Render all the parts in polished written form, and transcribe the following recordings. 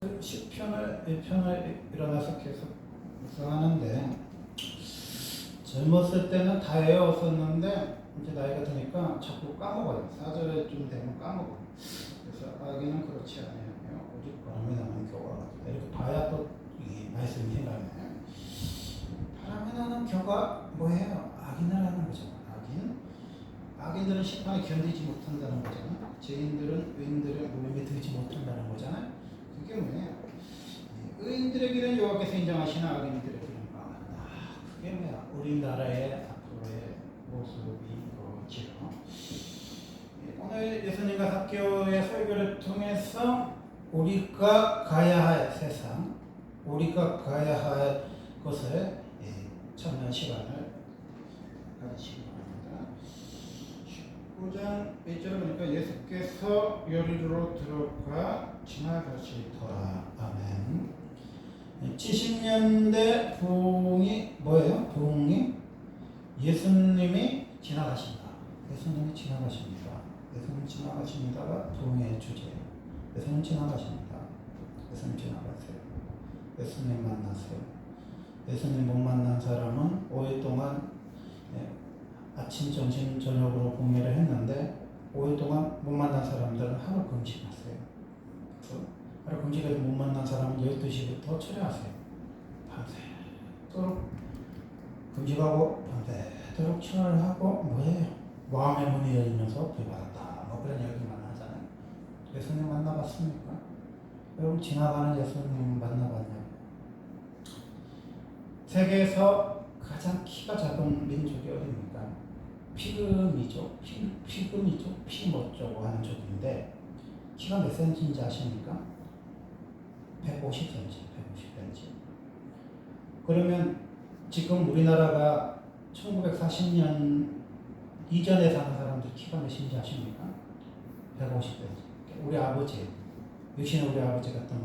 10편을 1편을 일어나서 계속 묵상하는데, 젊었을 때는 다 외웠었는데 이제 나이가 드니까 자꾸 까먹어요. 4절에좀 되면 까먹어요. 그래서 아기는 그렇지 아니하며 오직 바람이 나는 겨가 이렇게 봐야 또 이 말씀이 생각나요. 바람이 나는 겨가 뭐예요? 악인이라는 거잖아. 악인들은 심판에 견디지 못한다는 거잖아. 죄인들은 의인들의 무덤에 들지 못한다는 거잖아. 그게 뭐예요? 의인들에게는 여호와께서 인정하시나 악인들에게는 망한다. 그게 뭐야? 우리나라의 앞으로의 모습이 이거지요. 오늘 예수님과 사교의 설교를 통해서 우리가 가야 할 세상, 우리가 가야 할 것을 참여한 시간을 가지시기 바랍니다. 19장 1절을 보니까 예수께서 여리고로 들어가 지나가시더라. 아멘. 70년대 부흥이 뭐예요? 부흥이 예수님이 지나가신다. 예수님이 지나가십니다. 예수님 지나가십니다가 부흥의 주제예요. 예수님 지나가십니다. 예수님 지나가세요. 예수님 만나세요. 예수님 못 만난 사람은 5일 동안 아침, 점심, 저녁으로 공예를 했는데 5일 동안 못 만난 사람들은 하루 금식하세요. 그래서 하루 금식해서 못 만난 사람은 12시부터 철회하세요. 밤새도록 금식하고 밤새도록 철회하고 뭐예요? 마음의 문이 열리면서 구원받았다. 뭐 그런 이야기만 하잖아요. 예수님 만나봤습니까? 여러분 지나가는 예수님 만나봤냐고? 세계에서 가장 키가 작은 민족이 어디입니까? 피그미족, 피그미족, 피모족 하는 족인데 키가 몇 cm인지 아십니까? 150cm, 150cm. 그러면 지금 우리나라가 1940년 이전에 사는 사람들 키가 몇인지 아십니까? 150cm. 우리 아버지, 역시나 우리 아버지 같은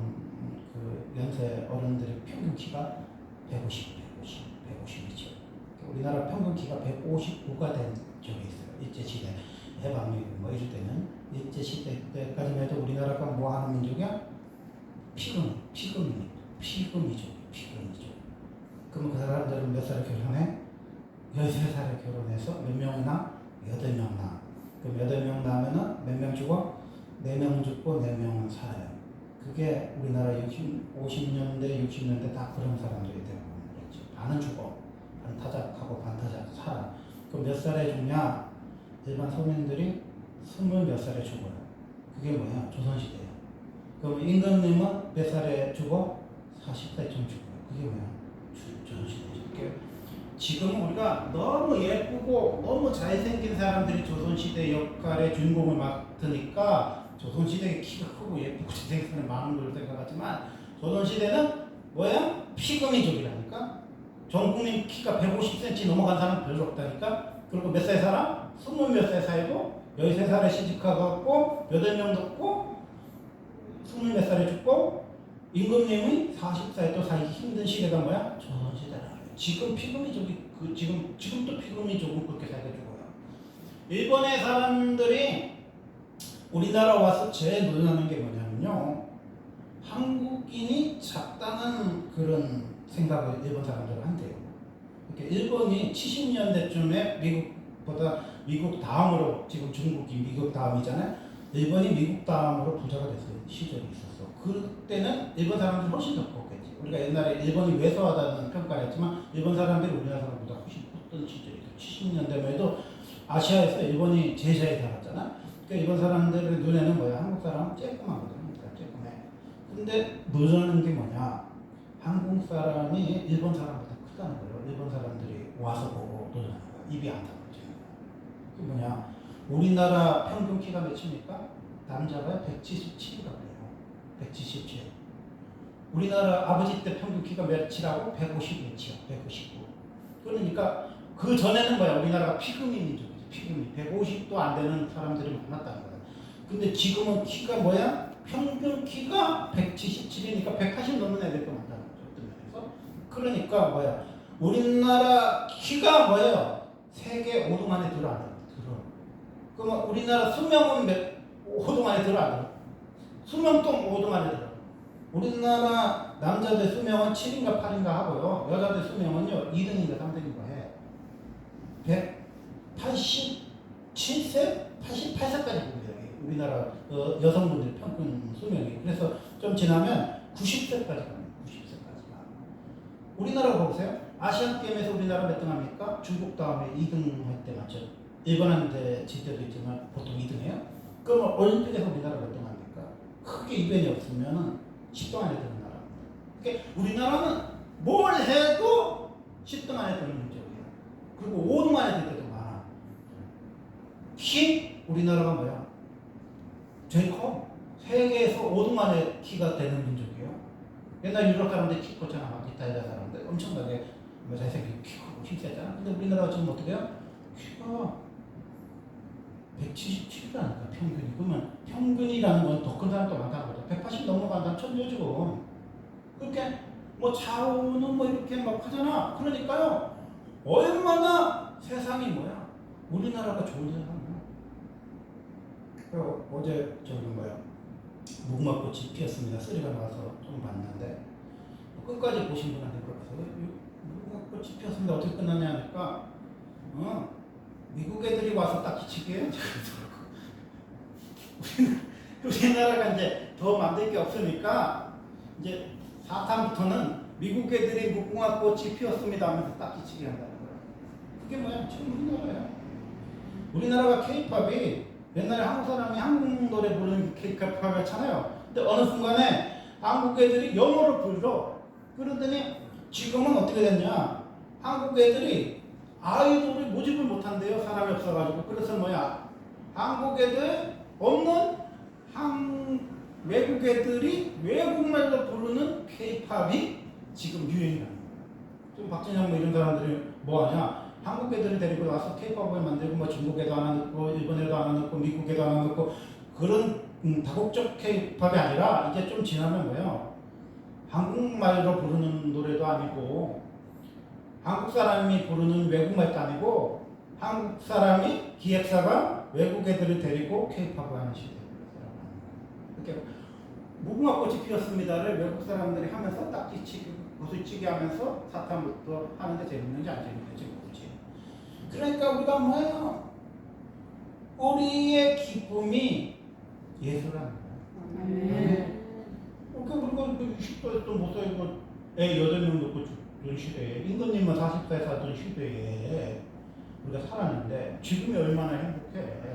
그 연세 어른들의 평균 키가 150이죠. 우리나라 평균 키가 159가 된 적이 있어요. 일제시대 해방이고 뭐 이럴 때는 일제시대 때까지만 해도 우리나라가 뭐 하는 민족이야? 피금이죠. 그러면 그 사람들은 몇 살에 결혼해? 13살에 결혼해서 몇 명이나? 8명 낳아. 그럼 8명 낳으면은 몇 명 죽어? 4명 죽고 4명은 살아요. 그게 우리나라 50년대, 60년대 다 그런 사람들이 되고 그랬죠. 반은 죽어. 반타작하고 반타작 살아. 그럼 몇 살에 죽냐? 일반 서민들이 20몇 살에 죽어요. 그게 뭐야? 조선시대예요. 그럼 임금님은 몇 살에 죽어? 40살쯤 죽어요. 그게 뭐야? 조선시대죠. 지금 우리가 너무 예쁘고 너무 잘생긴 사람들이 조선시대 역할의 주인공을 맡으니까 조선시대에 키가 크고 예쁘고 잘생긴 사람이 많은 걸 생각하지만 조선시대는 뭐야? 피그미족이라니까? 전 국민 키가 150cm 넘어간 사람 별로 없다니까? 그리고 몇 살 살아? 20몇 살 살고 13살에 시집가갖고 8명 낳고 20몇 살에 죽고 임금님이 40살에 또 살기 힘든 시대가 뭐야? 조선시대라. 지금 피그미족이 지금도 피그미족은 그렇게 살게 죽어요. 일본의 사람들이 우리나라 와서 제일 놀라는 게 뭐냐면요. 한국인이 작다는 그런 생각을 일본 사람들은 한대요. 이렇게 일본이 70년대쯤에 미국 다음으로 지금 중국이 미국 다음이잖아요. 일본이 미국 다음으로 부자가 됐을 시절이 있었어. 그때는 일본 사람들이 훨씬 더 컸겠지. 우리가 옛날에 일본이 왜소하다는 평가를 했지만 일본 사람들이 우리나라 사람보다 훨씬 컸던 시절이죠. 70년대만 해도 아시아에서 일본이 제일 잘 살았잖아. 그러니까 일본 사람들의 눈에는 뭐야? 한국 사람은 쬐끔하거든. 쬐끔해. 근데 놀라는 게 뭐냐? 한국 사람이 일본 사람보다 크다는 거예요. 일본 사람들이 와서 보고 놀라는 거야. 입이 안 닫아지는 거야. 그게 뭐냐? 우리나라 평균 키가 몇입니까? 남자가 177이라고 그래요. 177. 우리나라 아버지 때 평균 키가 몇이라고? 150이었죠. 159. 그러니까 그 전에는 뭐야? 우리나라가 피그미 민족이지. 피그미. 150도 안 되는 사람들이 많았다는 거야. 근데 지금은 키가 뭐야? 평균 키가 177이니까 180 넘는 애들도 많다는 거죠. 그러니까 뭐야? 우리나라 키가 뭐예요? 세계 5등 안에 들어 안 들어? 그러면 우리나라 수명은 몇 5등 안에 들어 안 들어? 수명 또 5등 안에 들어. 우리나라 남자들 수명은 7인가 8인가 하고요. 여자들 수명은요 2등인가 3등인가 해. 187세, 88세까지 봅니다. 우리나라 여성분들 평균 수명이. 그래서 좀 지나면 90세까지 갑니다. 90세까지 가. 우리나라 보세요. 아시안 게임에서 우리나라 몇 등 합니까? 중국 다음에 2등 할 때 맞죠? 일본한테 질 때도 있지만 보통 2등이에요. 그러면 올림픽에서 우리나라 몇 등 합니까? 크게 이변이 없으면 10등 안에 드는 나라입니다. 그러니까 우리나라는 뭘 해도 10등 안에 드는 문제예요. 그리고 5등 안에 들 때도 많아. 키? 우리나라가 뭐야? 제일 커. 세계에서 5등 안에 키가 되는 민족이에요. 옛날 유럽 사람들 키 컸잖아. 막 이탈리아 사람들 엄청나게 뭐 잘생기고 키 크고 힘세잖아. 근데 우리나라가 지금 어떻게 해요? 키가 177이라니까 평균이. 그러면 평균이라는 건 더 큰 사람도 많다는 거죠. 180 넘어간 사람 천재죠. 그렇게 뭐 좌우는 뭐 이렇게 막 하잖아. 그러니까요. 얼마나 세상이 뭐야? 우리나라가 좋은 세상이야. 어제 저기 뭐야? 무궁화꽃이 피었습니다. 쓰리가 나와서 좀 봤는데 끝까지 보신 분한테 물어봤어요. 무궁화꽃이 피었습니다. 어떻게 끝났냐 하니까 미국 애들이 와서 딱지치기예요. 우리나라가 이제 더 만들 게 없으니까 이제 4탄부터는 미국 애들이 무궁화꽃이 피었습니다 하면서 딱지치기 한다는 거예요. 그게 뭐야? 지금 우리나라야. 우리나라가 K-팝이 옛날에 한국 사람이 한국 노래 부르는 K-팝이었잖아요. 근데 어느 순간에 한국 애들이 영어를 불러. 그러더니 지금은 어떻게 됐냐? 한국 애들이 아이돌을 모집을 못한대요. 사람이 없어가지고. 그래서 뭐야? 한국 애들 없는 외국 애들이 외국말로 부르는 K-팝이 지금 유행이라는 거야. 지금 박진영 뭐 이런 사람들이 뭐하냐? 한국 애들을 데리고 와서 K-팝을 만들고 뭐 중국에도 하나 넣고 일본에도 하나 넣고 미국에도 하나 넣고 그런 다국적 K-팝이 아니라 이제 좀 지나면 뭐예요? 한국말로 부르는 노래도 아니고 한국 사람이 부르는 외국말도 아니고 한국 사람이 기획사가 외국 애들을 데리고 K-팝을 하는 시대예요. 이렇게 무궁화꽃이 피었습니다를 외국 사람들이 하면서 딱지치기, 고수치기 하면서 사탄부터 하는데 재밌는지 안 재밌는지 모르지. 그러니까 우리가 뭐예요? 우리의 기쁨이 예수라는 거야. 그러니까 우리가 20대에 또 못 살고 애 8명 놓고 죽던 시대에 임금님만 40살 살던 시대에 우리가 살았는데 지금이 얼마나 행복해.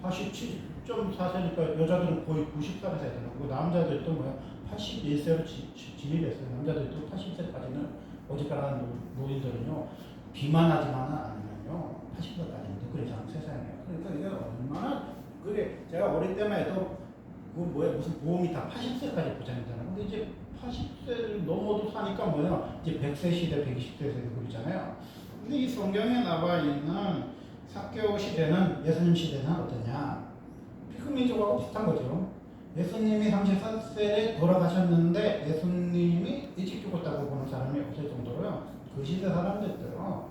87.4세니까 여자들은 거의 90살에 살잖아. 그리고 남자들도 뭐야 81세로 진입했어요. 남자들도 80세까지는 어지간한 노인들은요 비만하지만은 않으면요 80세까지는 그러지 않은 세상이에요. 그러니까 이게 얼마나 그래. 제가 어릴 때만 해도 그 뭐야 무슨 보험이 다 80세까지 보장이잖아. 근데 이제 80세를 넘어도 사니까 뭐야 이제 100세 시대, 120세 세대 그러잖아요. 근데 이 성경에 나와 있는 삭개오 시대는 예수님 시대는 어떠냐? 피그민족하고 비슷한 거죠. 예수님이 34세에 돌아가셨는데 예수님이 일찍 죽었다고 보는 사람이 없을 정도로요. 그 시대 사람들도요.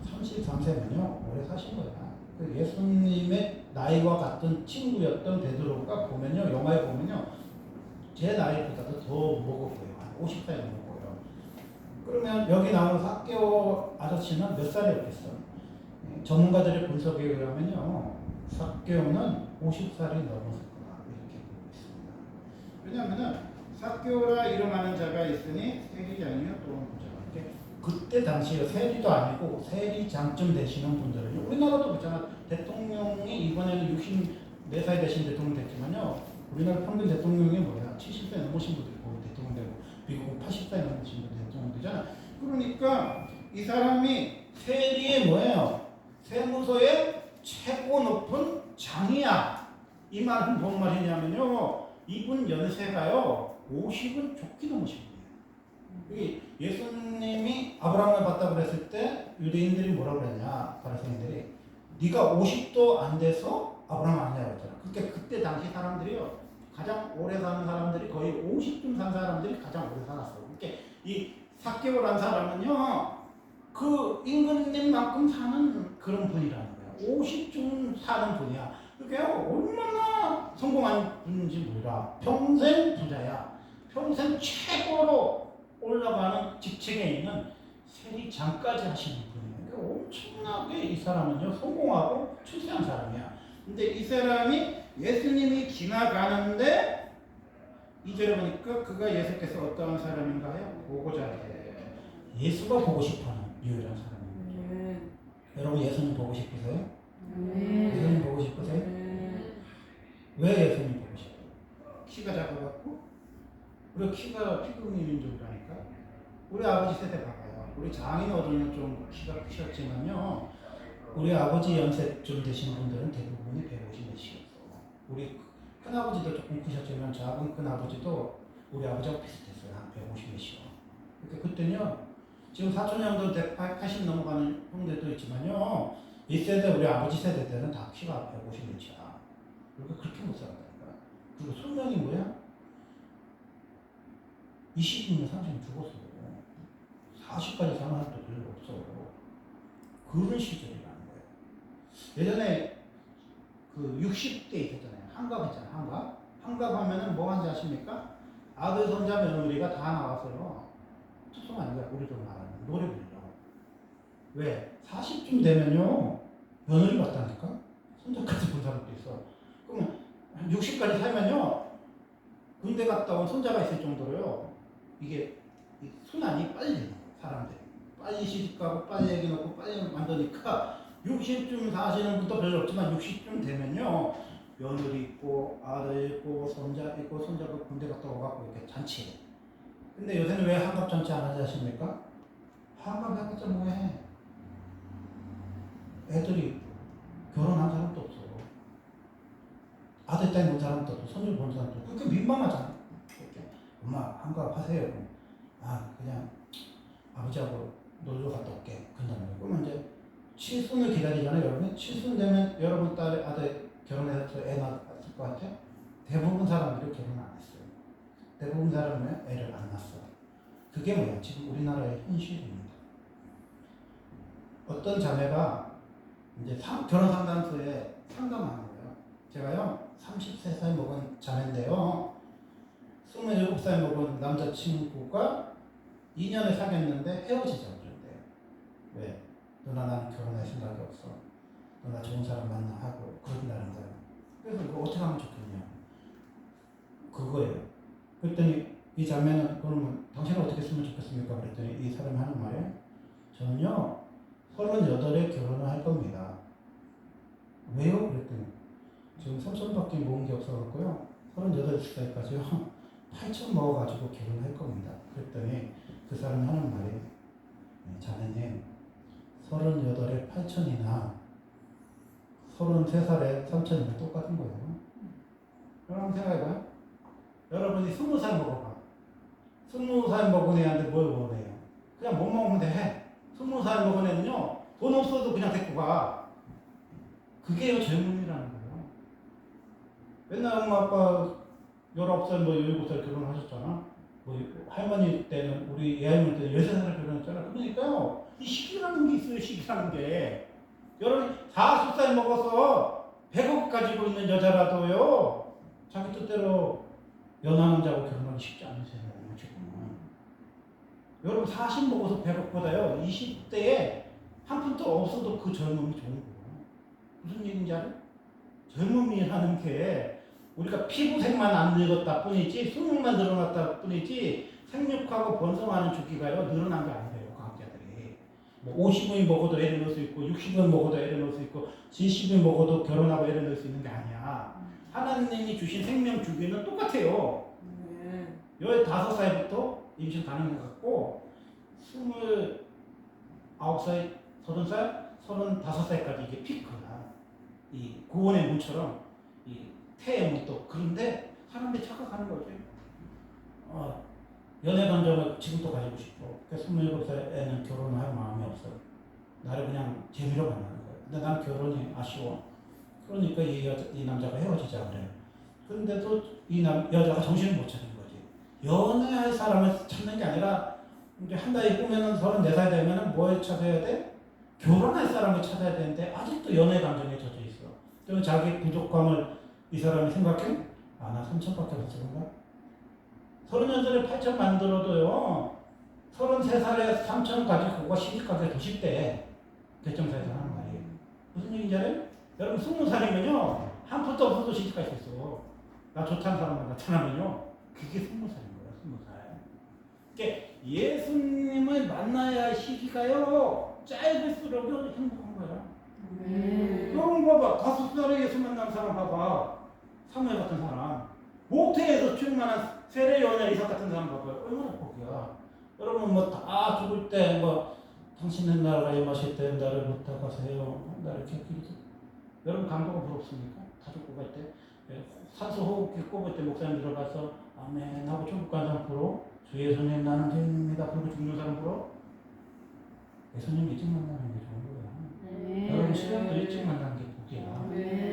33세면요. 오래 사신 거야. 그 예수님의 나이와 같은 친구였던 베드로가 보면요. 영화에 보면요. 제 나이보다도 더 먹어 보여요. 한 50살 먹어 보여요. 그러면 여기 나오는 삭개오 아저씨는 몇 살이었겠어? 전문가들의 분석에 의하면요. 삭개오는 50살이 넘었을 거다. 이렇게 보고 있습니다. 왜냐하면 삭개오라 이름하는 자가 있으니 세리장이요 또 문자가. 그때 당시에 세리도 아니고 세리장쯤 되시는 분들은요. 우리나라도 그렇잖아. 대통령이 이번에는 64살 되신 대통령 됐지만요. 우리나라 평균 대통령이 뭐야? 70세 넘으신 분들이 거기 대통령 되고 미국은 80세 넘으신 분들이 대통령 되잖아. 그러니까 이 사람이 세리의 뭐예요? 세무서의 최고 높은 장이야. 이 말은 뭔 말이냐면요. 이분 연세가요. 50은 좋게 넘으신 분이에요. 예수님이 아브라함을 봤다고 그랬을 때 유대인들이 뭐라고 그랬냐. 바리새인들이 네가 50도 안 돼서 아브라함 아니냐고 했잖아. 그러니까 그때 당시 사람들이요. 가장 오래 사는 사람들이 거의 50쯤 산 사람들이 가장 오래 살았어. 그러니까 이 삭개오란 사람은요. 그 임금님만큼 사는 그런 분이라는 거야. 50쯤 사는 분이야. 그게 얼마나 성공한 분인지 몰라. 평생 부자야. 평생 최고로 올라가는 직책에 있는 세리장까지 하시는 분이에요. 그러니까 엄청나게 이 사람은요 성공하고 출세한 사람이야. 근데 이 사람이 예수님이 지나가는데 2절에 보니까 그가 예수께서 어떠한 사람인가요? 보고자 해. 예수가 보고 싶어하는 유일한 사람입니다. 여러분 예수님 보고 싶으세요? 예수님 보고 싶으세요? 왜 예수님 보고 싶어요? 키가 작아갖고? 우리 키가 피그미 줄 아니까? 우리 아버지 세대 봐봐요. 우리 장인 어른은 좀 키가 크셨지만요. 우리 아버지 연세쯤 되신 분들은 대부분이 150몇이었어. 우리 큰아버지도 조금 크셨지만 작은 큰아버지도 우리 아버지하고 비슷했어요. 한 150몇이요. 그러니까 그때는요. 지금 사촌 형도 180 넘어가는 형들도 있지만요. 이 세대 우리 아버지 세대 때는 다 키가 150몇이야. 그러니까 그렇게 못 살았다니까. 그리고 수명이 뭐야? 20이면 30이 죽었어. 40까지 사는 사람도 별로 없어. 그런 시절이라는 거예요. 예전에 그 60대 있었잖아요. 한갑 있잖아요. 한갑. 한갑 하면은 뭐 하는지 아십니까? 아들, 손자, 며느리가 다 나왔어요. 특성 아닌가요? 우리도 말하는 노래 불러. 왜? 40쯤 되면요. 며느리 왔다니까? 손자까지 본 사람도 있어. 그러면 60까지 살면요. 군대 갔다 온 손자가 있을 정도로요. 이게 순환이 빨리 되는 거예요. 사람들이. 빨리 시집가고 빨리 애기 낳고 빨리 만드니까 60쯤 사시는 분도 별로 없지만 60쯤 되면요. 며느리 있고 아들 있고 손자 있고 손자가 군대 갔다 오갖고 이렇게 잔치해. 근데 요새는 왜 한갑 잔치 안 하지 아십니까? 한갑 해봤자 뭐해. 애들이 결혼한 사람도 없어. 아들 딸 본 사람도 없고 손주 본 사람도 없고 그렇게 민망하잖아. 이렇게. 엄마 한갑 하세요. 아 그냥 아버지하고 놀러 갔다 올게. 그런다는 거예요. 그러면 이제 칠순을 기다리잖아요. 여러분. 칠순 되면 여러분 딸 아들 결혼해서 애 낳았을 것 같아요. 대부분 사람들이 결혼 안 했어요. 대부분 사람은 애를 안 낳았어요. 그게 뭐야? 지금 우리나라의 현실입니다. 어떤 자매가 이제 결혼 상담소에 상담하는 거예요. 제가요 33살 먹은 자매인데요. 27살 먹은 남자친구가 2년을 사귀었는데 헤어지자고 그랬대요. 왜? 누나 나는 결혼할 생각이 없어. 누나 좋은 사람 만나 하고 그런다는 거예요. 그래서 이거 어떻게 하면 좋겠냐. 그거예요. 그랬더니 이 자매는 그러면 당신은 어떻게 쓰면 좋겠습니까? 그랬더니 이 사람이 하는 말이 저는요 38에 결혼을 할 겁니다. 왜요? 그랬더니 지금 3천밖에 모은 게 없어갖고요 38살까지요 8천 먹어가지고 결혼할 겁니다. 그랬더니 그 사람이 하는 말이 자매님 38에 8천이나 33살에 3천이나 똑같은 거예요. 여러분 생각해봐요. 여러분이 20살 먹어봐. 20살 먹은 애한테 뭘 원해요? 그냥 못 먹으면 돼. 20살 먹은 애는요 돈 없어도 그냥 데리고 가. 그게 젊음이라는 거예요. 옛날 엄마 아빠 19살 뭐 17살 결혼하셨잖아. 뭐 할머니 때는 우리 애할머니 때는 13살 결혼했잖아. 그러니까요 이 시기라는 게 있어요. 시기라는 게. 여러분 40살 먹어서 100억 가지고 있는 여자라도요 자기 뜻대로 연하 남자하고 결혼하기 쉽지 않으세요. 지금은. 여러분 40 먹어서 100억보다요 20대에 한 푼도 없어도 그 젊음이 좋은 거예요. 무슨 얘기인지 알아요? 젊음이라는 게 우리가 피부색만 안 늙었다 뿐이지 수명만 늘어났다 뿐이지 생육하고 번성하는 주기가요 늘어난 게 아니에요. 과학자들이. 뭐 50을 먹어도 애를 넣을 수 있고 60을 먹어도 애를 넣을 수 있고 70을 먹어도 결혼하고 애를 넣을 수 있는 게 아니야. 하나님이 주신 생명 주기는 똑같아요. 15살부터 임신 가능해갖고 29살, 30살, 35살까지 이게 피크야. 이 고원의 문처럼 이 태의 문도 그런데 사람들이 착각하는 거지. 연애 감정을 지금도 가지고 싶어. 그러니까 27살 애는 결혼을 할 마음이 없어. 나를 그냥 재미로 만나는 거야. 근데 난 결혼이 아쉬워. 그러니까 이 남자가 헤어지자 그래. 그런데도 이 여자가 정신을 못 차린 거지. 연애할 사람을 찾는 게 아니라 이제 한 달이 꾸면은 34살 되면은 뭘 찾아야 돼? 결혼할 사람을 찾아야 되는데 아직도 연애 감정에 젖어 있어. 그러면 자기 부족함을 이 사람이 생각해? 아, 나 3천밖에 못 쓰는가? 30년전에 8천 만들어도요. 33살에 3천 가지고 그거 시집가게 도십대 결정사에서 하는 말이에요. 무슨 얘기인지 알아요? 여러분 20살이면요. 한 푼도 없어도 시집갈 수 있어. 나 좋다는 사람만 나타나면요. 그게 20살인 거야. 20살. 그러니까 예수님을 만나야 할 시기가요. 짧을수록 행복한 거야. 여러분 봐봐. 5살에 예수 만난 사람 봐봐. 사무엘 같은 사람. 모태에서 충만한 세례 요한의 이삭 같은 사람 봐봐요. 얼마나 복이야. 여러분 뭐 다 죽을 때 뭐 당신은 나라가 임하실 때 나를 부탁하세요. 나를 곁길에서. 여러분 강도가 부럽습니까? 다 죽고 갈 때. 산소 호흡기 꼽을 때 목사님 들어가서 아멘 하고 천국 간 사람 부러. 주 예수님 나는 죄인입니다. 그리고 죽는 사람 부러. 예수님 일찍 만나는 게 좋은 거야. 여러분 시간도 일찍 만나는 게 복이야.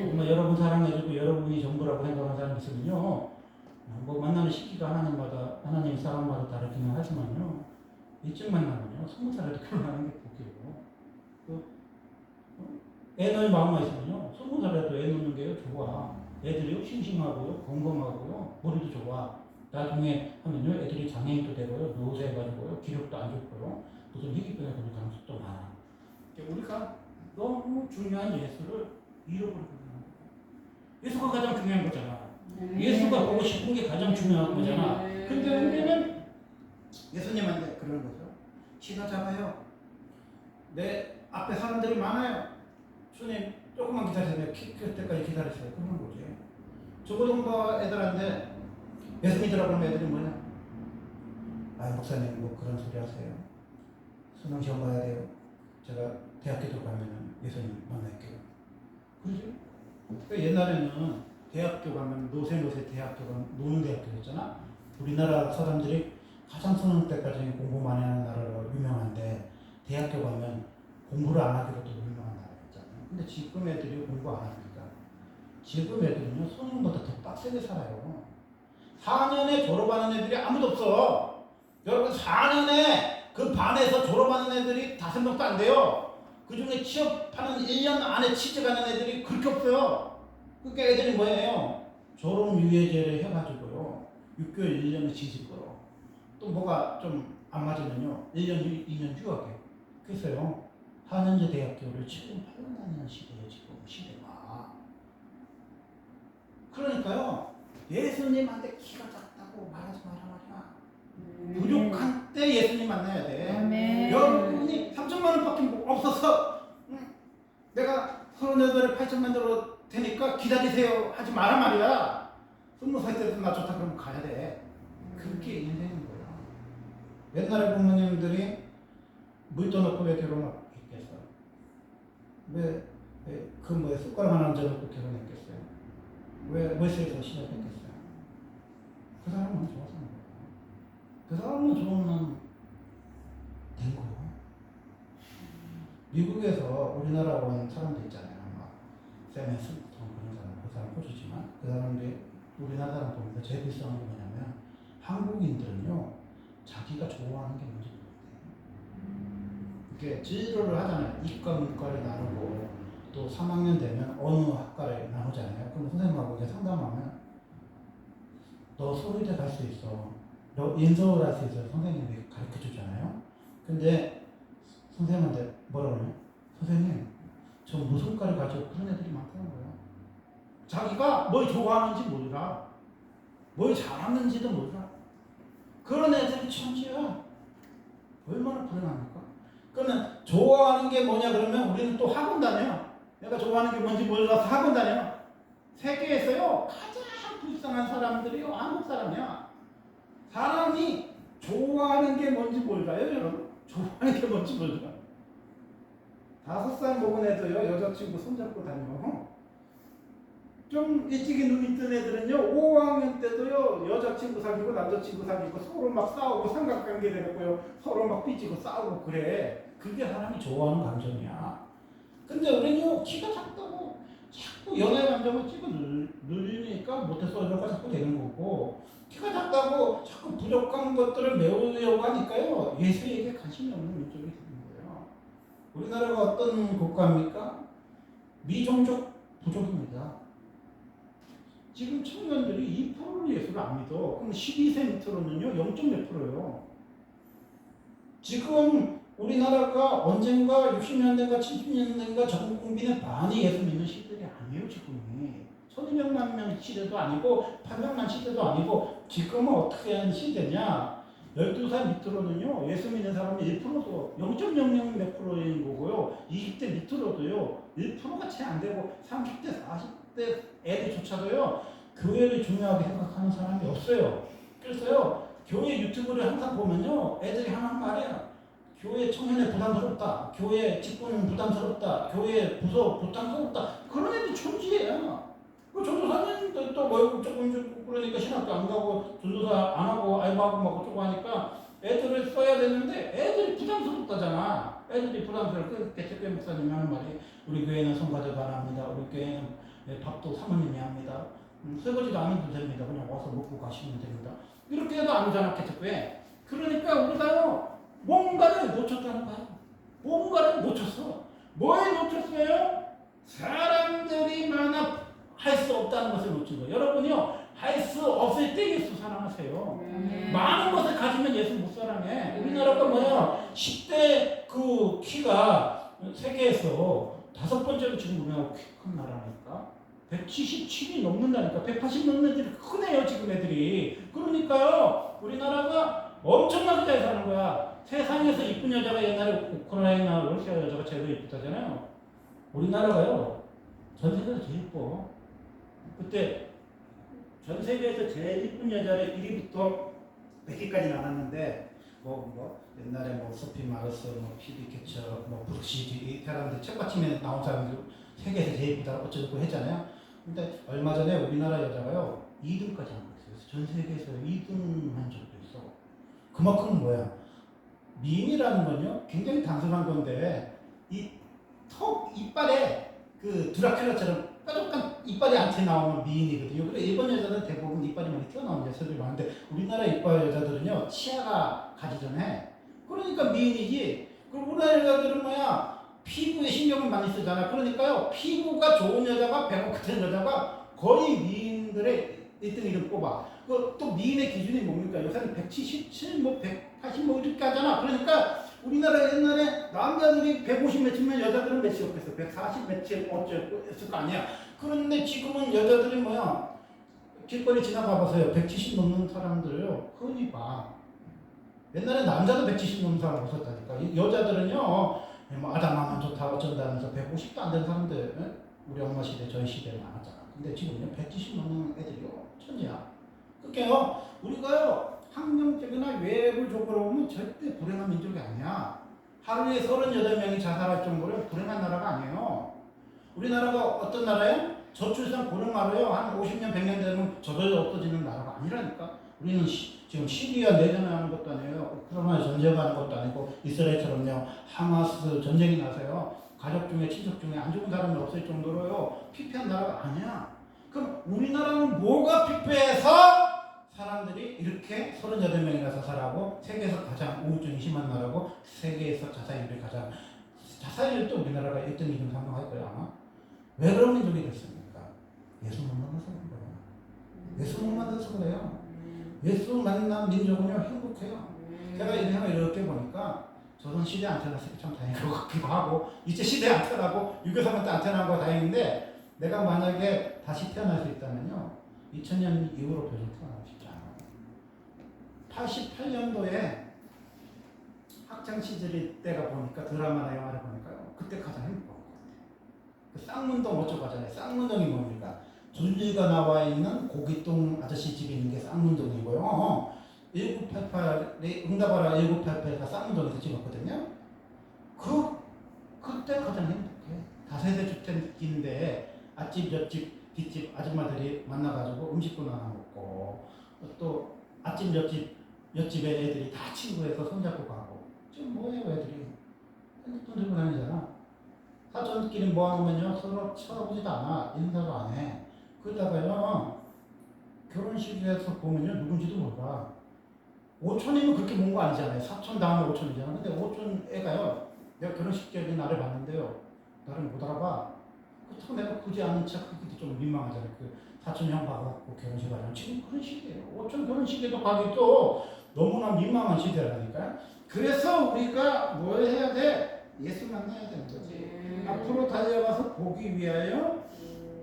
정말 여러분 사랑해주고 여러분이 전부라고 생각하는 사람이 있으면요. 뭐 만나는 시기가 하나님 사람마다 다르기는 하지만요. 일찍 만나면요. 20살에도 결혼하는 게 복이에요. 애 낳을 마음만 있으면요. 20살에도 애 낳는 게 좋아. 애들이요. 싱싱하고요. 건강하고요. 머리도 좋아. 나중에 하면요. 애들이 장애인도 되고요. 노쇠해가지고요. 기력도 안 좋고요. 무슨 희귀병에 걸릴 가능성도 많아. 우리가 너무 중요한 예수를 잃어버리고 있는 거야. 예수가 가장 중요한 거잖아. 예수가 보고 싶은 게 가장 중요한 거잖아. 근데 우리는 예수님한테 그러는 거죠. 시간 잡아요. 내 앞에 사람들이 많아요. 주님 조금만 기다리세요. 키 클 때까지 기다리세요. 그러는 거지. 저고등부 애들한테 예수 믿으라고 하면 애들이 뭐냐? 아 목사님 뭐 그런 소리 하세요. 수능 시험 봐야 돼요. 제가 대학교 들어가면 예수님 만날게요. 그러지? 그러니까 옛날에는 대학교 가면 노세 대학교가 노는 대학교였잖아. 우리나라 사람들이 가장 수능 때까지 공부 많이 하는 나라로 유명한데 대학교 가면 공부를 안 하기로도 유명한 나라였잖아요. 근데 지금 애들이 공부 안 하니까 지금 애들은요 수능보다 더 빡세게 살아요. 4년에 졸업하는 애들이 아무도 없어. 여러분 4년에 그 반에서 졸업하는 애들이 5명도 안 돼요. 그 중에 취업하는 1년 안에 취직하는 애들이 그렇게 없어요. 그러니까 애들이 뭐예요? 졸업유예제를 해가지고요. 6개월 1년을 지질 거요. 또 뭐가 좀 안 맞으면요. 1년, 2년 휴학해요. 그래서요. 4년제 대학교를 7년, 8년 다니는 시대예요. 지금 시대가. 그러니까요. 예수님한테 키가 작다고 말하지 마라 말이야. 부족한 때 예수님 만나야 돼. 여러분이 3천만 원밖에 없어서 내가 38에 8천만 들어 되니까 기다리세요 하지 마라 말이야. 20살 때도 나 좋다 그러면 가야 돼. 그렇게 인생인 거야. 옛날에 부모님들이 물도 넣고 왜 결혼했겠어요? 그 뭐에 숟가락 하나 얹어놓고 결혼했겠어요? 왜 월세에서 시작했겠어요? 그 사람은 좋아서 한 거예요. 그 사람은 좋으면 된 거예요. 미국에서 우리나라 온 사람들 있잖아요. 막 세메스 그런 사람, 그 사람 호주지만 그 사람들이 우리나라 사람 보면서 제일 비싼 게 뭐냐면 한국인들은요 자기가 좋아하는 게 뭔지 모르겠대요. 이렇게 진로를 하잖아요. 이과 문과를 나누고 또 3학년 되면 어느 학과를 나누잖아요. 그럼 선생님하고 이제 상담하면 너 서울대 갈 수 있어. 너 인서울 할 수 있어. 선생님이 가르쳐 주잖아요. 근데 선생님한테 뭐라 그러냐? 선생님, 저 무술과를 가지고 그런 애들이 많다는 거예요. 자기가 뭘 좋아하는지 몰라. 뭘 잘하는지도 몰라. 그런 애들이 천지야. 얼마나 불행합니까? 그러면 좋아하는 게 뭐냐 그러면 우리는 또 학원 다녀. 내가 좋아하는 게 뭔지 몰라서 학원 다녀. 세계에서요 가장 불쌍한 사람들이요 한국 사람이야. 사람이 좋아하는 게 뭔지 몰라요 여러분? 좋아하는 게 뭔지 몰라. 5살 먹은 애도요 여자친구 손잡고 다녀. 좀 일찍이 눈이 뜬 애들은요 5학년 때도요 여자친구 사귀고 남자친구 사귀고 서로 막 싸우고 삼각관계 되고요 서로 막 삐지고 싸우고 그래. 그게 사람이 좋아하는 감정이야. 근데 우리는요 키가 작다고 자꾸 연애 감정을 찍어 늘리니까 모태솔로가 자꾸 되는 거고 키가 작다고 자꾸 부족한 것들을 메우려고 하니까요 예수에게 관심이 없는 민족이 되는 거예요. 우리나라가 어떤 국가입니까? 미종족 부족입니다. 지금 청년들이 2%는 예수를 안 믿어. 그럼 12세 밑으로는요 0.몇 %예요. 지금 우리나라가 언젠가 60년대인가 70년대인가 전 국민의 반이 예수 믿는 시대이 아니에요 지금이. 1200만 명 시대도 아니고 800만 시대도 아니고 지금은 어떻게 하는 시대냐. 12살 밑으로는요 예수 믿는 사람이 1%도 0.00 몇 %인 거고요. 20대 밑으로도요 1%가 채 안 되고 30대 40대 애들조차도요 교회를 중요하게 생각하는 사람이 없어요. 그래서요 교회 유튜브를 항상 보면요 애들이 하는 말이야. 교회 청년회 부담스럽다. 교회 직분 부담스럽다. 교회 부서 부담스럽다. 그런 애들 존재해요. 그 전도사님도 또뭐 조금 그러니까 신학도 안 가고 전도사 안 하고 알바하고 막 어쩌고 하니까 애들을 써야 되는데 애들이 부담스럽다잖아. 애들이 부담스러워. 그 개척교회 목사님이 하는 말이 우리 교회는 성가대도 안 합니다. 우리 교회는 밥도 사모님이 합니다. 설거지도 안 해도 됩니다. 그냥 와서 먹고 가시면 됩니다. 이렇게 해도 안 오잖아 개척교회. 그러니까 우리가요 뭔가를 놓쳤다는 거야. 뭔가를 놓쳤어. 뭘 놓쳤어요? 사람들이 많아 할 수 없다는 것을 놓친 거예요. 여러분이요 할 수 없을 때 예수 사랑하세요. 많은 것을 가지면 예수 못 사랑해. 우리나라가 뭐야 10대 그 키가 세계에서 5번째로 지금 우리나라 키 큰 나라니까 177이 넘는다니까. 180 넘는 애들이 크네요 지금 애들이. 그러니까요 우리나라가 엄청나게 잘 사는 거야. 세상에서 이쁜 여자가 옛날에 우크라이나 러시아 여자가 제일 이쁘다잖아요. 우리나라가요 전 세계에서 제일 이뻐. 그때 전 세계에서 제일 이쁜 여자를 1위부터 100위까지 나눴는데 옛날에 소피 마르스, 피비 캐처, 브룩시드 이 사람들 책받침에 나온 사람들 세계에서 제일 이쁘다 어쩌고 했잖아요. 근데 얼마 전에 우리나라 여자가요 2등까지 한 거였어요. 전 세계에서 2등 한 적도 있어. 그만큼 뭐야 미인이라는 건요 굉장히 단순한 건데 이 턱 이빨에 그 드라큘라처럼 뾰족한 이빨이 안 튀어나오는 미인이거든요. 그래 일본 여자들은 대부분 이빨이 많이 튀어나오는 여자들이 많은데 우리나라 이빨 여자들은요 치아가 가지 전에 그러니까 미인이지. 그리고 우리나라 여자들은 뭐야 피부에 신경을 많이 쓰잖아. 그러니까요 피부가 좋은 여자가 배고 같은 여자가 거의 미인들의 1등 이름 뽑아. 또 미인의 기준이 뭡니까? 요새는 177, 180 이렇게 하잖아. 그러니까 우리나라 옛날에 남자들이 150 몇이면 여자들은 몇이었겠어? 140 몇이 어쩌고 거 아니야. 그런데 지금은 여자들이 뭐야? 길거리 지나가봐서요. 170 넘는 사람들요. 흔히 봐. 옛날에 남자도 170 넘는 사람 없었다니까. 여자들은요. 아담하면 좋다 어쩐다면서 150도 안 되는 사람들. 우리 엄마 시대, 저희 시대에 많았잖아. 근데 지금요. 170 넘는 애들이요. 천지야. 그러니까요. 우리가요. 학명적이나 외부적으로 보면 절대 불행한 민족이 아니야. 하루에 38명이 자살할 정도로 불행한 나라가 아니에요. 우리나라가 어떤 나라예요? 저출산 고령화로요. 한 50년, 100년 되면 저절로 없어지는 나라가 아니라니까. 우리는 지금 시리아 내전을 하는 것도 아니에요. 우크라이나 전쟁하는 것도 아니고 이스라엘처럼요. 하마스 전쟁이 나서요. 가족 중에 친척 중에 안 좋은 사람이 없을 정도로요. 피폐한 나라가 아니야. 그럼 우리나라는 뭐가 피폐해서 사람들이 이렇게 38명이나 자살하고 세계에서 가장 우울증이 심한 나라고 세계에서 자살률이 가장 자살률도 우리나라가 1등, 2등, 3등 할 거야 아마. 왜 그런 민족이 됐습니까? 예수 못 만나서 그런 거예요. 예수 못 만나서 그래요. 예수 만난 민족은요 행복해요. 제가 인생을 이렇게 보니까 저는 시대에 안 태어났으니까 참 다행인 것 같기도 하고 이제 시대에 안 태어나고 유교사만 때 안 태어난 거 다행인데 내가 만약에 다시 태어날 수 있다면요 2000년 이후로 별로 태어나고 싶지 않아요. 88년도에 학창시절이 때가 보니까 드라마나 영화를 보니까요 그때 가장 행복한 것 같아요. 그 쌍문동 어쩌고 하잖아요. 쌍문동이 뭡니까? 줄리가 나와 있는 고깃동 아저씨 집이 있는 게 쌍문동이고요. 1988에 응답하라 1988가 쌍문동에서 찍었거든요. 그때 가장 행복해. 다세대 주택인데 앞집 옆집 뒷집 아줌마들이 만나가지고 음식도 나눠 먹고 또 앞집 옆집에 애들이 다 친구해서 손잡고 가고. 지금 뭐해요 애들이? 핸드폰 들고 다니잖아. 사촌끼리 모아놓으면요 서로 쳐다보지도 않아. 인사도 안 해. 그러다가요 결혼식에서 보면요 누군지도 몰라. 오촌이면 그렇게 먼 거 아니잖아요. 사촌 다음에 오촌이잖아. 근데 오촌 애가요 내가 결혼식 때문에 나를 봤는데요 나를 못 알아봐. 그렇다고 내가 굳이 아는 척 하기도 좀 민망하잖아요. 그 사촌 형 봐갖고 결혼식 하려면 지금 그런 시대예요. 어쩜 결혼식에도 가기도 너무나 민망한 시대라니까요. 그래서 우리가 뭘 해야 돼? 예수 만나야 되는 거지. 앞으로 달려가서 보기 위하여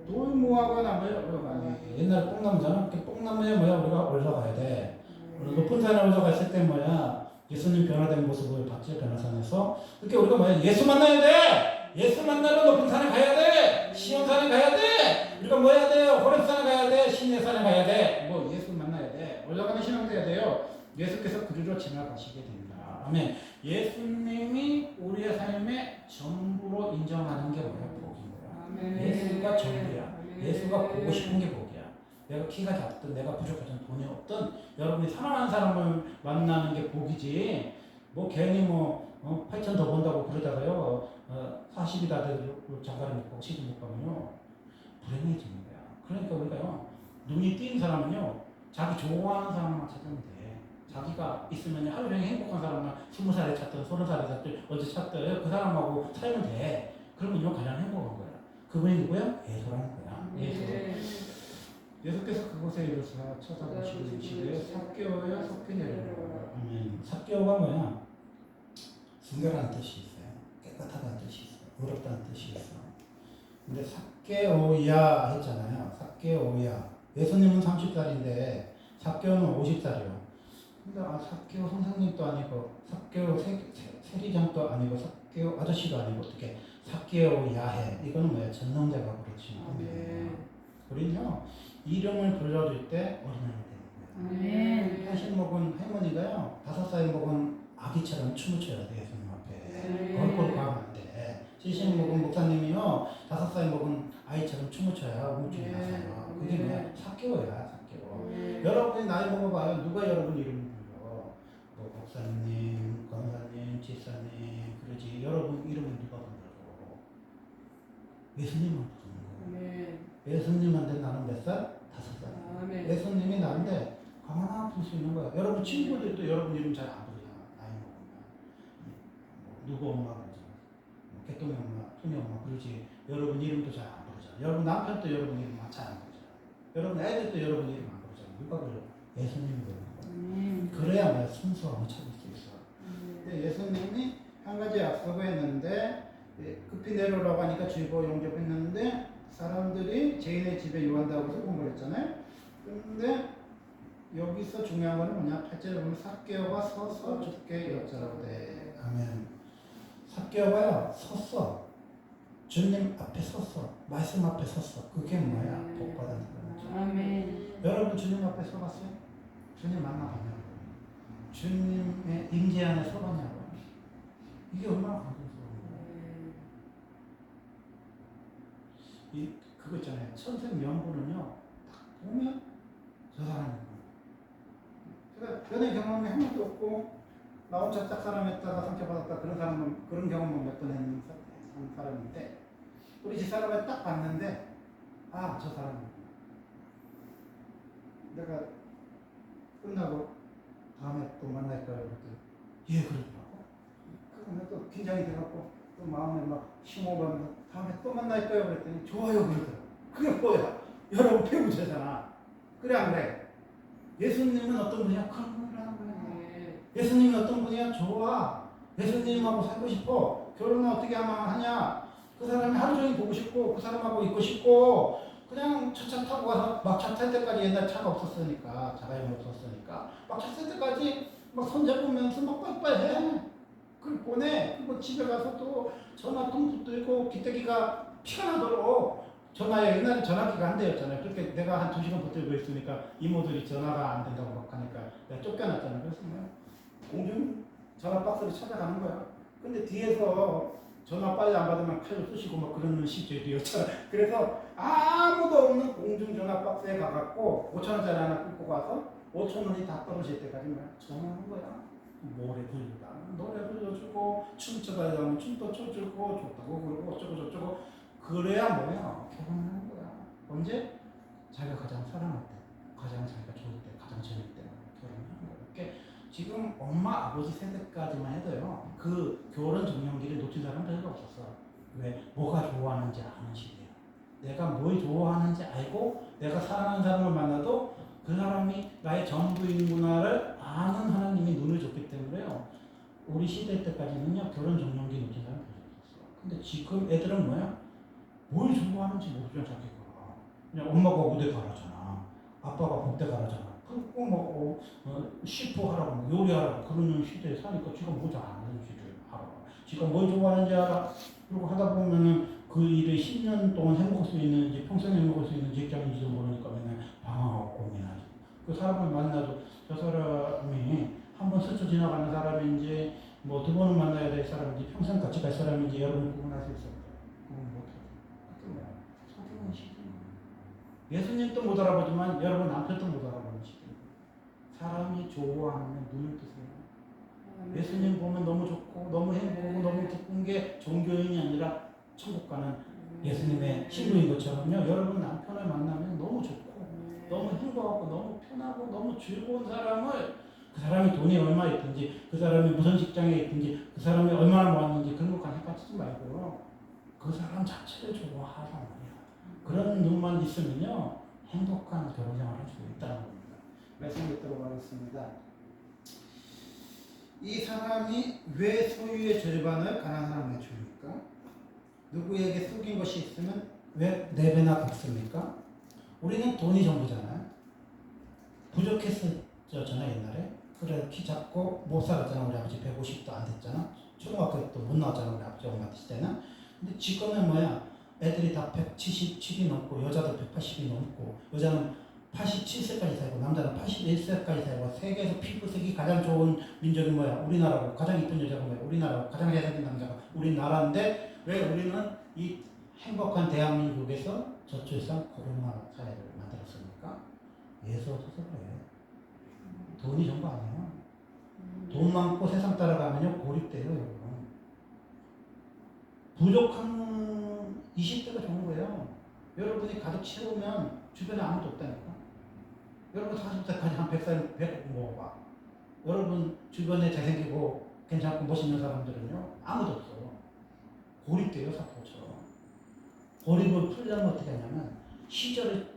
돌모하거나 뭐야 옛날 뽕나무잖아. 뽕나무에 뭐야 우리가 올라가야 돼. 높은 산에 올라갔을 때 뭐야 예수님 변화된 모습을 봤지 변화산에서. 그렇게 우리가 뭐야 예수 만나야 돼. 예수 만나러 높은 산에 가야 돼. 시온산에 가야 돼. 우리가 뭐 해야 돼요? 호렙산에 가야 돼. 시내산에 가야 돼. 뭐 예수 만나야 돼. 올라가는 신앙 돼야 돼요. 예수께서 그리로 지나가시게 됩니다. 아멘. 예수님이 우리의 삶의 전부로 인정하는 게 뭐야? 복인 거야. 예수가 전부야. 예수가 보고 싶은 게 복이야. 내가 키가 작든 내가 부족하든 돈이 없든 여러분이 사랑하는 사람을 만나는 게 복이지. 뭐 괜히 8천 더 번다고 그러다가요 40이 다 돼도 장가를 못 가고 시집 못 가면요 불행해지는 거야. 그러니까 우리가요 눈이 띈 사람은요 자기 좋아하는 사람만 찾으면 돼. 자기가 있으면 하루 종일 행복한 사람만 20살에 찾든 30살에 찾든 언제 찾든 그 사람하고 살면 돼. 그러면 가장 행복한 거야. 그분이 누구야? 예수라는 거야. 예수. 예수께서 그곳에 이르사 찾아보시고 이르시되 삭개오여 속히 내려오라. 아멘. 삭개오가 뭐야? 순결한 뜻이 있어요. 깨끗하다는 뜻이 있어요. 의롭다는 뜻이 있어. 근데 삭개오야 했잖아요. 삭개오야. 예수님은 30살인데 삭개오는 50살이요. 근데 삭개오 선생님도 아니고 삭개오 세리장도 아니고 삭개오 아저씨도 아니고 어떻게 삭개오야 해. 이거는 뭐야? 전능자가 그렇지. 우리는요 이름을 불러줄 때 어린아이 되는 거예요. 80 먹은 할머니가요 5살 먹은 아기처럼 춤을 춰야 돼. 예수님 앞에 얼굴 가면 안 돼. 70 먹은 목사님이요 5살 먹은 아이처럼 춤을 춰야 우울증이 나서요. 그게 뭐야? 삭개오야. 삭개오. 여러분이 나이 먹어봐요. 누가 여러분 이름을 불러? 뭐 목사님, 권사님, 지사님 그러지. 여러분 이름은 누가 불러? 예수님만 부르는 거예요. 예수님한테 나는 몇 살? 5살. 예수님이 나한테 가만히 부를 수 있는 거야. 여러분 친구들도 여러분 이름 잘 안 부르잖아. 나이 먹으면. 누구 엄마 그러지. 개똥이 엄마, 토니 엄마 그러지. 여러분 이름도 잘 안 부르잖아. 여러분 남편도 여러분 이름 잘 안 부르잖아. 여러분 애들도 여러분 이름 안 부르잖아. 누가 불러? 예수님이 부르는 거야. 그래야 내 순수함을 찾을 수 있어. 근데 예수님이 한 가지 약속을 했는데 급히 내려오라고 하니까 주의보 용접했는데 사람들이 죄인의 집에 요한다고 해서 공부했잖아요. 그런데 여기서 중요한 거는 뭐냐? 8절에 보면 삭개오가 서서 주께 여짜오되. 아멘. 삭개오가요 섰어. 주님 앞에 섰어. 말씀 앞에 섰어. 그게 뭐야? 복 받은 거죠. 아멘. 여러분 주님 앞에 서봤어요? 주님 만나봤냐고? 주님의 임재 안에 서봤냐고? 이게 얼마나 그거 있잖아요. 천생연분은요, 딱 보면 저 사람이구나. 그러니까 변의 경험이 한 번도 없고, 나 혼자 짝사랑했다가 상처받았다 그런 경험만 몇 번 했는 사람인데, 우리 집사람을 딱 봤는데, 아, 저 사람이구나. 내가 끝나고 다음에 또 만날까요? 그랬더니, 예, 그러더라고. 그러면 또 긴장이 돼갖고, 또 마음에 막 심호흡하면서 다음에 또 만날 거예요 그랬더니 좋아요 그러더라고. 그게 뭐야? 여러분 배우자잖아. 그래 안 그래? 예수님은 어떤 분이야? 그런 분이라는 거야. 예수님은 어떤 분이야? 좋아. 예수님하고 살고 싶어. 결혼은 어떻게 하면 하냐? 그 사람이 하루 종일 보고 싶고 그 사람하고 있고 싶고 그냥 차 타고 가서 막 차 탈 때까지 옛날 차가 없었으니까 자가용이 없었으니까 막 차 탈 때까지 막 손잡으면서 막 빠이빠이 해. 그걸 보내. 그리고 집에 가서 또 전화통도 들고 기대기가 피가 나도록 전화에 옛날에 전화기가 한 대였잖아요. 그렇게 내가 한 2시간 붙들고 있으니까 이모들이 전화가 안 된다고 막 하니까 내가 쫓겨났잖아요. 그래서 뭐 공중 전화 박스를 찾아가는 거야. 근데 뒤에서 전화 빨리 안 받으면 칼로 쑤시고 막 그러는 시절이었잖아. 그래서 아무도 없는 공중 전화 박스에 가갖고 5,000원짜리 하나 끊고 가서 5,000원이 다 떨어질 때까지 막 전화하는 거야. 노래 부르다 노래 불러주고 춤춰다 하면 춤도 춰주고 좋다고 그러고 어쩌고 저쩌고 그래야 뭐야 결혼하는 거야. 언제? 자기가 가장 사랑할 때 가장 자기가 좋을 때 가장 재밌을 때 결혼하는 거야. 이렇게 지금 엄마 아버지 세대까지만 해도요 그 결혼 정년기를 놓친 사람은 별로 없었어. 왜? 뭐가 좋아하는지 아는 시대야. 내가 뭘 좋아하는지 알고 내가 사랑하는 사람을 만나도 그 사람이 나의 전부인구나를 아는 하나님이 눈을 줬기 때문에요. 우리 시대 때까지는요 결혼 정년기 놓친 사람 별로 없었어. 근데 지금 애들은 뭐야? 뭘 좋아하는지 모르잖아 자기가. 그냥 엄마가 어디 가라잖아. 아빠가 복대 가라잖아. 그거 뭐 셰프 하라고 요리하라고 그러는 시대에 사니까 지가 뭐 잘 아는지를 알아. 지가 뭘 좋아하는지 알아. 그리고 하다 보면은 그 일을 10년 동안 해먹을 수 있는지 평생 해먹을 수 있는 직장인지도 모르니까 맨날 방황하고 고민하지. 그 사람을 만나도 저 사람이 한번 스쳐 지나가는 사람인지 뭐 두 번은 만나야 될 사람인지 평생 같이 갈 사람인지 여러분이 구분할 수 있어요. 구분 못하죠. 그게 뭐야? 소중한 시대. 예수님도 못 알아보지만 여러분 남편도 못 알아보는 시대. 사람이 좋아하는 눈을 뜨세요. 예수님 보면 너무 좋고 너무 행복하고 너무 기쁜 게 종교인이 아니라 천국 가는 예수님의 친구인 것처럼요. 여러분 남편을 만나면 너무 좋고 너무 행복하고 너무 편하고 너무 즐거운 사람을 그 사람이 돈이 얼마 있든지 그 사람이 무슨 직장에 있든지 그 사람이 얼마나 모았는지 그런 것까지 빠지지 말고요. 그 사람 자체를 좋아하란 말이야. 그런 눈만 있으면요. 행복한 결혼 생활을 할 수 있다는 겁니다. 말씀 듣도록 하겠습니다. 이 사람이 왜 소유의 절반을 가난한 사람에게 줍니까? 누구에게 속인 것이 있으면 왜 4배나 갚습니까? 우리는 돈이 전부잖아요. 부족했었잖아 옛날에. 그래 키 작고 못 살았잖아. 우리 아버지 150도 안 됐잖아. 초등학교 때 못 나왔잖아. 우리 아버지 엄마 시대는. 근데 지금은 뭐야? 애들이 다 177이 넘고 여자도 180이 넘고 여자는 87세까지 살고 남자는 81세까지 살고 세계에서 피부색이 가장 좋은 민족이 뭐야? 우리나라고. 가장 이쁜 여자가 뭐야? 우리나라고. 가장 잘생긴 남자가 우리나라인데 왜 우리는 이 행복한 대한민국에서 저출산 코로나 사회를 만들었습니까? 예수 없어서 그래. 돈이 전부 아니에요. 돈 많고 세상 따라가면요 고립돼요 여러분. 부족한 20대가 좋은 거예요. 여러분이 가득 채우면 주변에 아무도 없다니까. 여러분 40대까지 한 100살 100 먹어봐. 여러분 주변에 잘생기고 괜찮고 멋있는 사람들은요 아무도 없어. 고립돼요 사포처럼. 고립을 풀려면 어떻게 하냐면 시절을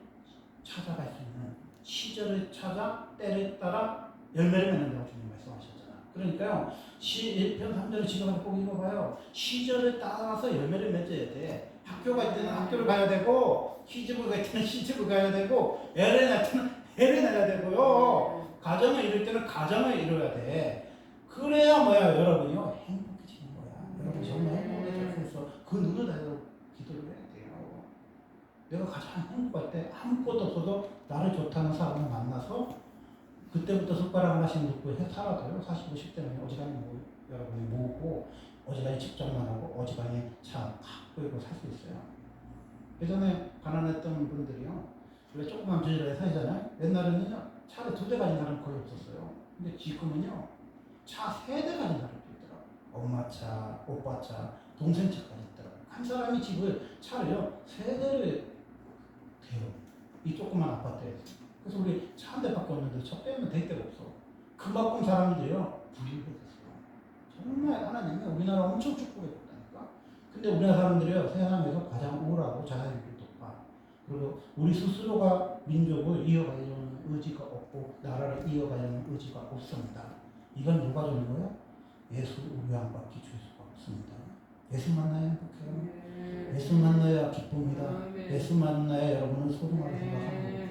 찾아갈 수 있는 시절을 찾아 때를 따라 열매를 맺는다고 주님 말씀하셨잖아. 그러니까요 1편 3절을 지금 꼭 읽어봐요. 시절을 따라서 열매를 맺어야 돼. 학교가 있을 때는 학교를 가야 되고 시집을 갈 때는 시집을 가야 되고 애를 낳을 때는 애를 낳아야 되고요. 가정을 이룰 때는 가정을 이뤄야 돼. 그래야 뭐야 여러분이요 행복해지는 거야. 여러분 정말 행복해질 수 있어. 그 눈을 달고 기도를 해야 돼요. 내가 가장 행복할 때 아무것도 없어도 나를 좋다는 사람을 만나서 그때부터 숟가락 하나씩 놓고 살아도요. 40, 50대는 어지간히 여러분이 모으고 어지간히 직장만 하고 어지간히 차 탁 끌고 살 수 있어요. 예전에 가난했던 분들이요. 원래 조그만 주지라에 살잖아요. 옛날에는요. 차를 2대 가진 사람이 거의 없었어요. 근데 지금은요. 차 3대 가진 사람이 있더라고요. 엄마 차, 오빠 차, 동생 차까지 있더라고요. 한 사람이 차를요. 3대를 대요. 이 조그만 아파트에서. 그래서 우리 차 한 대밖에 없는데 차 빼면 될 데가 없어. 그만큼 사람들이요. 부유해졌어요. 정말 하나님이 우리나라 엄청 축복해줬다니까. 근데 우리나라 사람들이요. 세상에서 가장 우울하고 자살률이 높아. 그리고 우리 스스로가 민족을 이어가려는 의지가 없고 나라를 이어가려는 의지가 없습니다. 이건 누가 주는 거예요? 예수 우리 양밖에 줄 수가 없습니다. 예수 만나야 행복해요. 예수 만나야 기쁩니다. 예수 만나야 여러분은 소중하게 생각합니다.